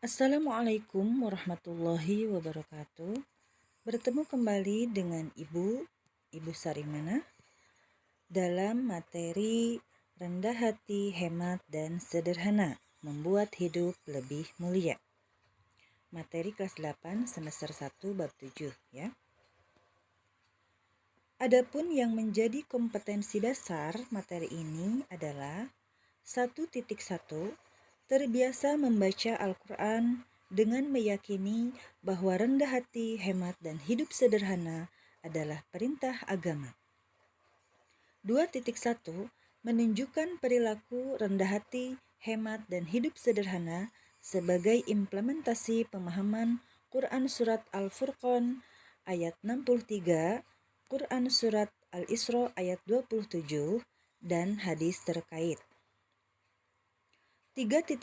Assalamualaikum warahmatullahi wabarakatuh. Bertemu kembali dengan Ibu Sarimana dalam materi rendah hati, hemat, dan sederhana, membuat hidup lebih mulia. Materi kelas 8 semester 1 bab 7 ya. Adapun yang menjadi kompetensi dasar materi ini adalah 1.1 terbiasa membaca Al-Quran dengan meyakini bahwa rendah hati, hemat, dan hidup sederhana adalah perintah agama. 2.1 menunjukkan perilaku rendah hati, hemat, dan hidup sederhana sebagai implementasi pemahaman Quran Surat Al-Furqan ayat 63, Quran Surat Al-Isra ayat 27, dan hadis terkait. 3.1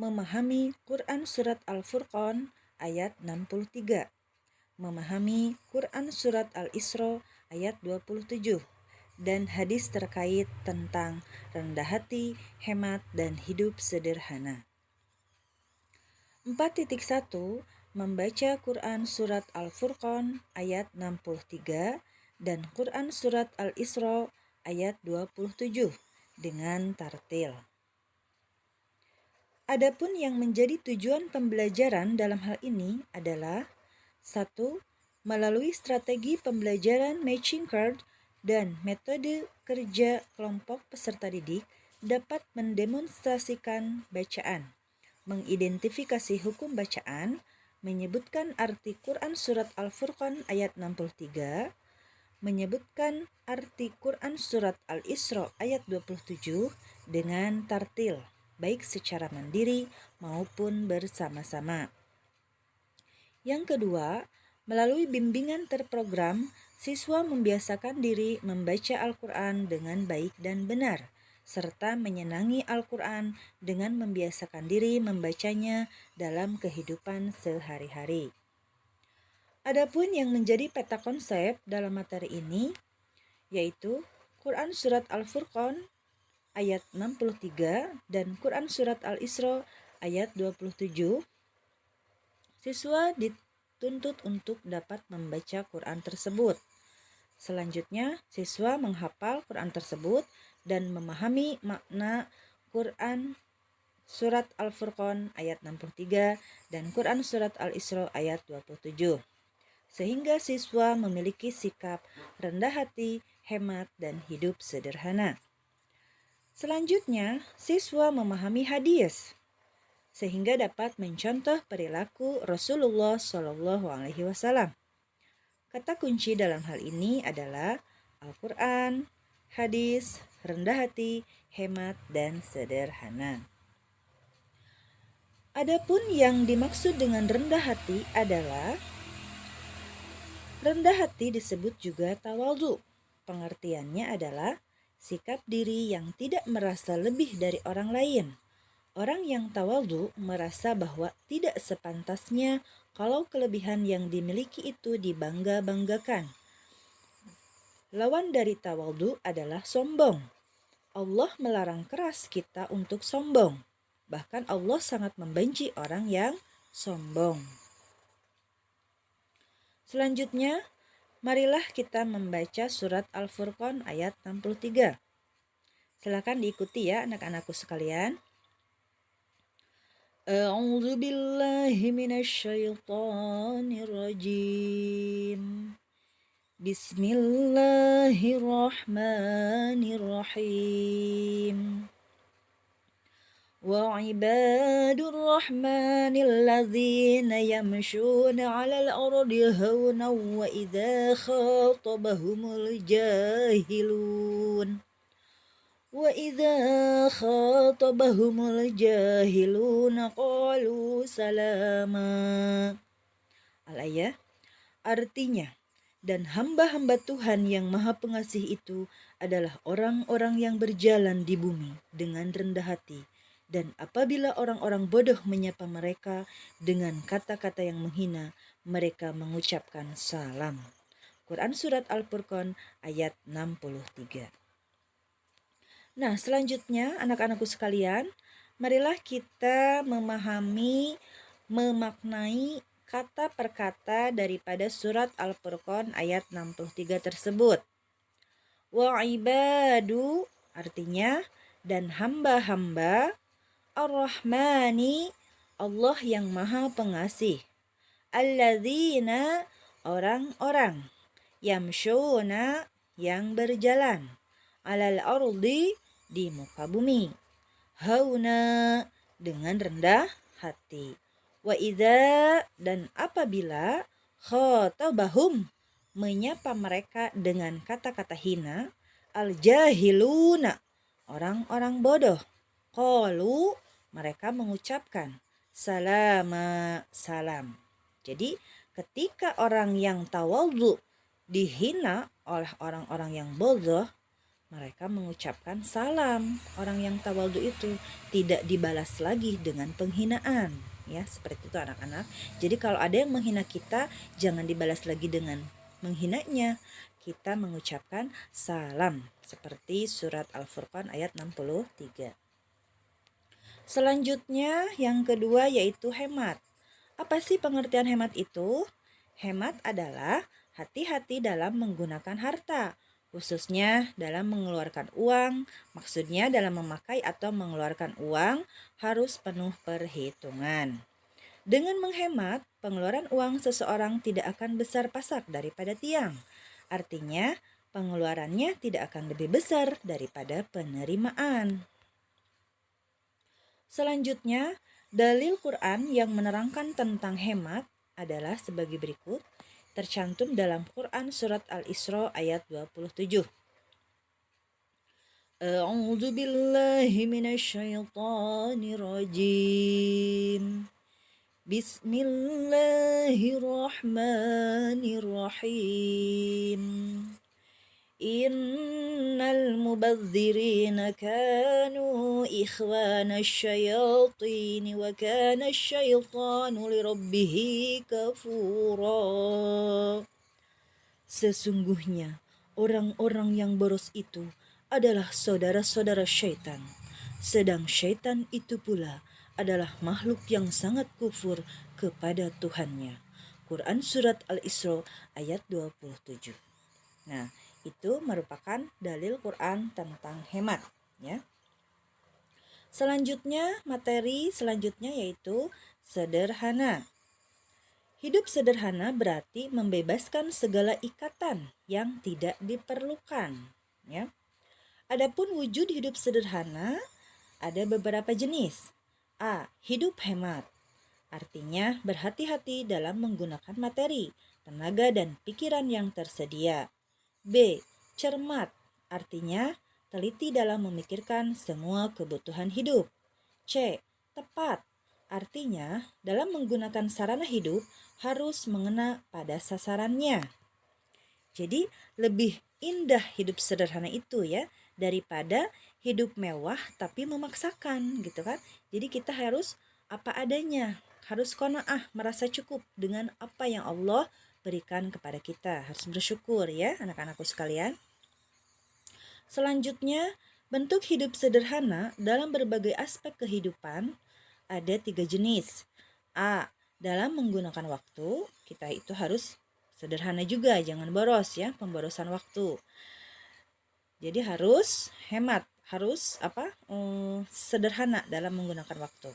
memahami Quran Surat Al-Furqan ayat 63, memahami Quran Surat Al-Isra ayat 27, dan hadis terkait tentang rendah hati, hemat, dan hidup sederhana. 4.1 membaca Quran Surat Al-Furqan ayat 63 dan Quran Surat Al-Isra ayat 27 dengan tartil. Adapun yang menjadi tujuan pembelajaran dalam hal ini adalah 1. Melalui strategi pembelajaran matching card dan metode kerja kelompok peserta didik dapat mendemonstrasikan bacaan, mengidentifikasi hukum bacaan, menyebutkan arti Quran Surat Al-Furqan ayat 63, menyebutkan arti Quran Surat Al-Isra ayat 27 dengan tartil, baik secara mandiri maupun bersama-sama. Yang kedua, melalui bimbingan terprogram, siswa membiasakan diri membaca Al-Quran dengan baik dan benar, serta menyenangi Al-Quran dengan membiasakan diri membacanya dalam kehidupan sehari-hari. Adapun yang menjadi peta konsep dalam materi ini, yaitu Quran Surat Al-Furqan ayat 63 dan Quran Surat Al-Isra ayat 27, siswa dituntut untuk dapat membaca Quran tersebut. Selanjutnya, siswa menghafal Quran tersebut dan memahami makna Quran Surat Al-Furqan ayat 63 dan Quran Surat Al-Isra ayat 27. Sehingga siswa memiliki sikap rendah hati, hemat, dan hidup sederhana. Selanjutnya, siswa memahami hadis sehingga dapat mencontoh perilaku Rasulullah SAW. Kata kunci dalam hal ini adalah Al-Quran, hadis, rendah hati, hemat, dan sederhana. Adapun yang dimaksud dengan rendah hati adalah rendah hati disebut juga tawaldu. Pengertiannya adalah sikap diri yang tidak merasa lebih dari orang lain. Orang yang tawaldu merasa bahwa tidak sepantasnya kalau kelebihan yang dimiliki itu dibangga-banggakan. Lawan dari tawaldu adalah sombong. Allah melarang keras kita untuk sombong. Bahkan Allah sangat membenci orang yang sombong. Selanjutnya, marilah kita membaca surat Al-Furqan ayat 63. Silakan diikuti ya anak-anakku sekalian. A'udzu billahi minasyaitonir rajim. Bismillahirrahmanirrahim. وعباد الرحمن الذين يمشون على الأرض هونا وإذا خاطبهم الجاهلون قالوا سلاما. Al-ayah, artinya, dan hamba-hamba Tuhan yang Maha Pengasih itu adalah orang-orang yang berjalan di bumi dengan rendah hati. Dan apabila orang-orang bodoh menyapa mereka dengan kata-kata yang menghina, mereka mengucapkan salam. Quran Surat Al-Furqan ayat 63. Nah, selanjutnya anak-anakku sekalian, marilah kita memahami, memaknai kata per kata daripada surat Al-Furqan ayat 63 tersebut. Wa ibadu artinya dan hamba-hamba Ar-Rahmani Allah yang Maha Pengasih. Alladzina orang-orang yamshuna yang berjalan alal ardi di muka bumi hauna dengan rendah hati wa idza dan apabila khatabahum menyapa mereka dengan kata-kata hina al jahiluna orang-orang bodoh qalu mereka mengucapkan salama salam. Jadi ketika orang yang tawadhu dihina oleh orang-orang yang bodoh, mereka mengucapkan salam. Orang yang tawadhu itu tidak dibalas lagi dengan penghinaan. Ya, seperti itu anak-anak. Jadi kalau ada yang menghina kita, jangan dibalas lagi dengan menghinanya. Kita mengucapkan salam. Seperti surat Al-Furqan ayat 63. Selanjutnya yang kedua yaitu hemat. Apa sih pengertian hemat itu? Hemat adalah hati-hati dalam menggunakan harta, khususnya dalam mengeluarkan uang. Maksudnya dalam memakai atau mengeluarkan uang harus penuh perhitungan. Dengan menghemat, pengeluaran uang seseorang tidak akan besar pasak daripada tiang. Artinya, pengeluarannya tidak akan lebih besar daripada penerimaan. Selanjutnya, dalil Quran yang menerangkan tentang hemat adalah sebagai berikut, tercantum dalam Quran surat Al-Isra ayat 27. A'udzu billahi minasyaitonir rajim. Bismillahirrahmanirrahim. Innal mubadzirina kanu ikhwana syayatin wa kana syaitanu lirabbihi kafura. Sesungguhnya orang-orang yang boros itu adalah saudara-saudara syaitan, sedang syaitan itu pula adalah makhluk yang sangat kufur kepada Tuhannya. Quran surat Al-Isra ayat 27. Nah, itu merupakan dalil Quran tentang hemat, ya. Selanjutnya, materi selanjutnya yaitu sederhana. Hidup sederhana berarti membebaskan segala ikatan yang tidak diperlukan, ya. Adapun wujud hidup sederhana ada beberapa jenis. A. Hidup hemat. Artinya berhati-hati dalam menggunakan materi, tenaga dan pikiran yang tersedia. B. Cermat, artinya teliti dalam memikirkan semua kebutuhan hidup. C. Tepat, artinya dalam menggunakan sarana hidup harus mengena pada sasarannya. Jadi lebih indah hidup sederhana itu ya daripada hidup mewah tapi memaksakan gitu kan. Jadi kita harus apa adanya, harus qanaah, merasa cukup dengan apa yang Allah berikan kepada kita. Harus bersyukur ya anak-anakku sekalian. Selanjutnya, bentuk hidup sederhana dalam berbagai aspek kehidupan ada 3 jenis. A. Dalam menggunakan waktu, kita itu harus sederhana juga, jangan boros ya, pemborosan waktu. Jadi harus hemat, harus sederhana dalam menggunakan waktu.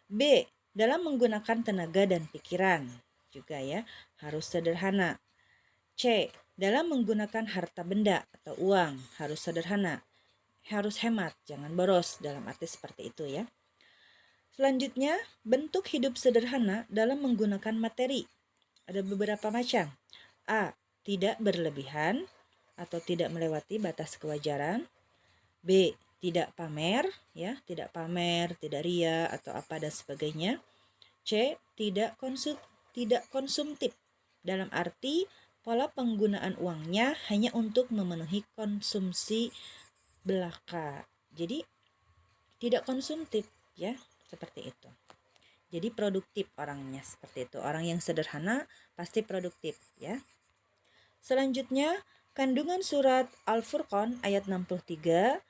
B. Dalam menggunakan tenaga dan pikiran juga ya, harus sederhana. C. Dalam menggunakan harta benda atau uang, harus sederhana. Harus hemat, jangan boros, dalam arti seperti itu ya. Selanjutnya, bentuk hidup sederhana dalam menggunakan materi. Ada beberapa macam. A. Tidak berlebihan atau tidak melewati batas kewajaran. B. Tidak pamer, ya, tidak pamer, tidak ria atau apa dan sebagainya. C. Tidak konsumtif, dalam arti pola penggunaan uangnya hanya untuk memenuhi konsumsi belaka. Jadi tidak konsumtif, ya, seperti itu. Jadi produktif orangnya, seperti itu. Orang yang sederhana pasti produktif, ya. Selanjutnya, kandungan surat Al-Furqan ayat 63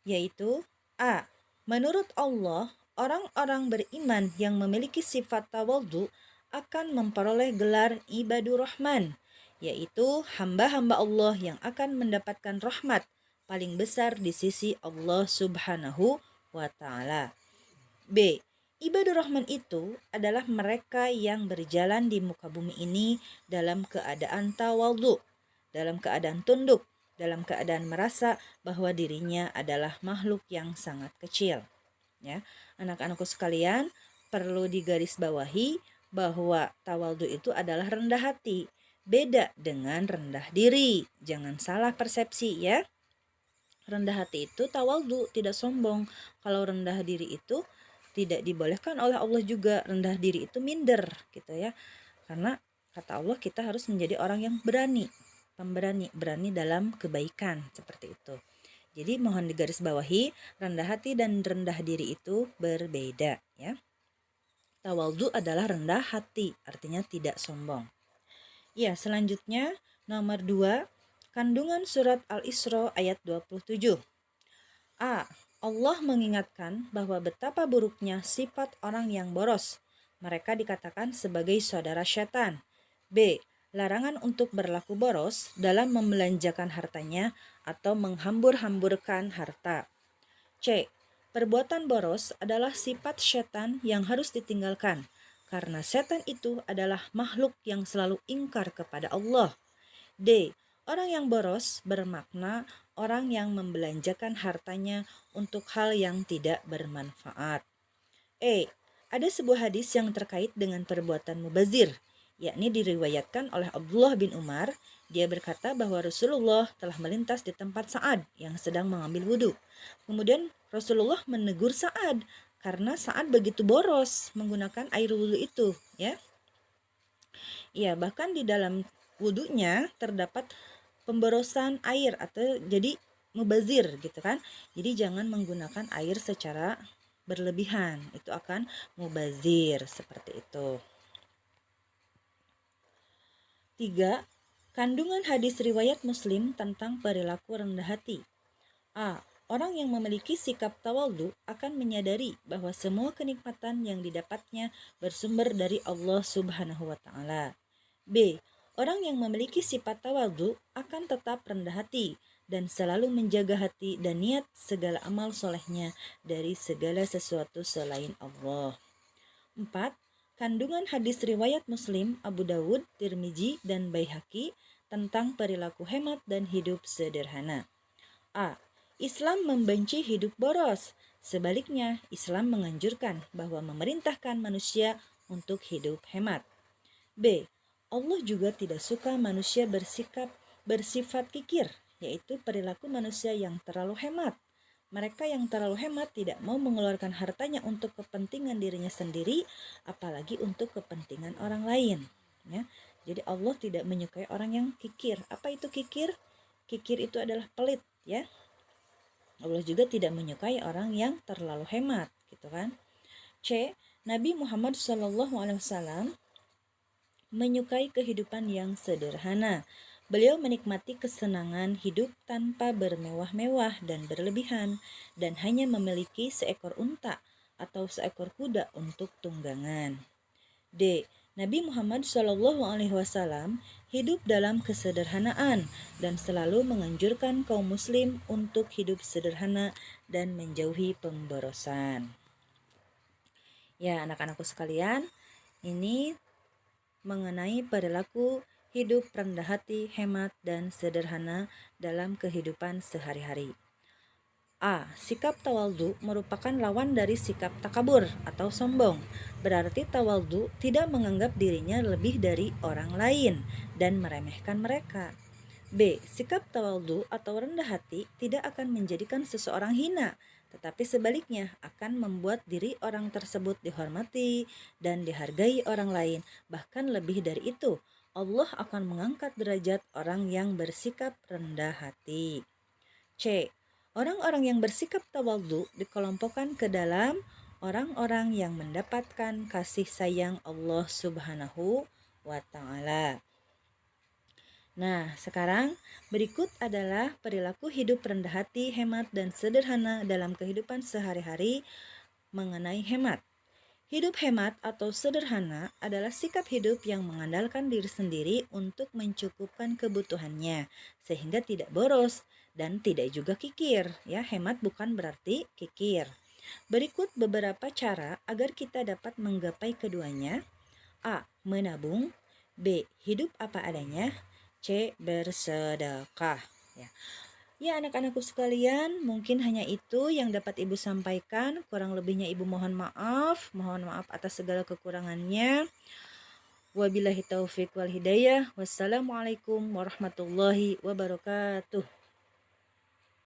yaitu A. Menurut Allah, orang-orang beriman yang memiliki sifat tawadhu akan memperoleh gelar ibadur rahman, yaitu hamba-hamba Allah yang akan mendapatkan rahmat paling besar di sisi Allah Subhanahu wa Ta'ala. B. Ibadur Rahman itu adalah mereka yang berjalan di muka bumi ini dalam keadaan tawadhu, dalam keadaan tunduk, dalam keadaan merasa bahwa dirinya adalah makhluk yang sangat kecil. Ya, anak-anakku sekalian, perlu digarisbawahi bahwa tawadhu itu adalah rendah hati, beda dengan rendah diri. Jangan salah persepsi ya. Rendah hati itu tawadhu, tidak sombong. Kalau rendah diri itu tidak dibolehkan oleh Allah juga. Rendah diri itu minder gitu ya. Karena kata Allah kita harus menjadi orang yang berani, pemberani, berani dalam kebaikan seperti itu. Jadi mohon digarisbawahi, rendah hati dan rendah diri itu berbeda ya. Tawadhu adalah rendah hati, artinya tidak sombong. Ya, selanjutnya nomor 2, kandungan surat Al-Isra ayat 27. A. Allah mengingatkan bahwa betapa buruknya sifat orang yang boros. Mereka dikatakan sebagai saudara syaitan. B. Larangan untuk berlaku boros dalam membelanjakan hartanya atau menghambur-hamburkan harta. C. Perbuatan boros adalah sifat syaitan yang harus ditinggalkan, karena setan itu adalah makhluk yang selalu ingkar kepada Allah. D. Orang yang boros bermakna orang yang membelanjakan hartanya untuk hal yang tidak bermanfaat. E. Ada sebuah hadis yang terkait dengan perbuatan mubazir, yakni diriwayatkan oleh Abdullah bin Umar. Dia berkata bahwa Rasulullah telah melintas di tempat Sa'ad yang sedang mengambil wudhu. Kemudian Rasulullah menegur Sa'ad karena Sa'ad begitu boros menggunakan air wudhu itu, ya. Ya, bahkan di dalam wudhunya terdapat pemborosan air atau jadi mubazir gitu kan. Jadi jangan menggunakan air secara berlebihan, itu akan mubazir seperti itu. 3. Kandungan hadis riwayat Muslim tentang perilaku rendah hati. A. Orang yang memiliki sikap tawadhu akan menyadari bahwa semua kenikmatan yang didapatnya bersumber dari Allah Subhanahu wa Ta'ala. B. Orang yang memiliki sifat tawadhu akan tetap rendah hati dan selalu menjaga hati dan niat segala amal solehnya dari segala sesuatu selain Allah. 4. Kandungan hadis riwayat Muslim, Abu Dawud, Tirmizi, dan Baihaqi tentang perilaku hemat dan hidup sederhana. A. Islam membenci hidup boros. Sebaliknya, Islam menganjurkan bahwa memerintahkan manusia untuk hidup hemat. B. Allah juga tidak suka manusia bersifat kikir, yaitu perilaku manusia yang terlalu hemat. Mereka yang terlalu hemat tidak mau mengeluarkan hartanya untuk kepentingan dirinya sendiri, apalagi untuk kepentingan orang lain. Ya. Jadi Allah tidak menyukai orang yang kikir. Apa itu kikir? Kikir itu adalah pelit, ya. Allah juga tidak menyukai orang yang terlalu hemat, gitu kan. C. Nabi Muhammad SAW menyukai kehidupan yang sederhana. Beliau menikmati kesenangan hidup tanpa bermewah-mewah dan berlebihan, dan hanya memiliki seekor unta atau seekor kuda untuk tunggangan. D. Nabi Muhammad SAW hidup dalam kesederhanaan dan selalu menganjurkan kaum muslim untuk hidup sederhana dan menjauhi pemborosan. Ya, anak-anakku sekalian, ini mengenai perilaku hidup rendah hati, hemat, dan sederhana dalam kehidupan sehari-hari. A. Sikap tawadhu merupakan lawan dari sikap takabur atau sombong. Berarti tawadhu tidak menganggap dirinya lebih dari orang lain dan meremehkan mereka. B. Sikap tawadhu atau rendah hati tidak akan menjadikan seseorang hina, tetapi sebaliknya akan membuat diri orang tersebut dihormati dan dihargai orang lain. Bahkan lebih dari itu, Allah akan mengangkat derajat orang yang bersikap rendah hati. C. Orang-orang yang bersikap tawadhu dikelompokkan ke dalam orang-orang yang mendapatkan kasih sayang Allah Subhanahu wa Ta'ala. Nah, sekarang berikut adalah perilaku hidup rendah hati, hemat, dan sederhana dalam kehidupan sehari-hari mengenai hemat. Hidup hemat atau sederhana adalah sikap hidup yang mengandalkan diri sendiri untuk mencukupkan kebutuhannya, sehingga tidak boros dan tidak juga kikir. Ya, hemat bukan berarti kikir. Berikut beberapa cara agar kita dapat menggapai keduanya. A. Menabung. B. Hidup apa adanya. C. Bersedekah. Ya. Ya, anak-anakku sekalian, mungkin hanya itu yang dapat Ibu sampaikan. Kurang lebihnya Ibu mohon maaf. Mohon maaf atas segala kekurangannya. Wabillahi taufiq wal hidayah. Wassalamualaikum warahmatullahi wabarakatuh.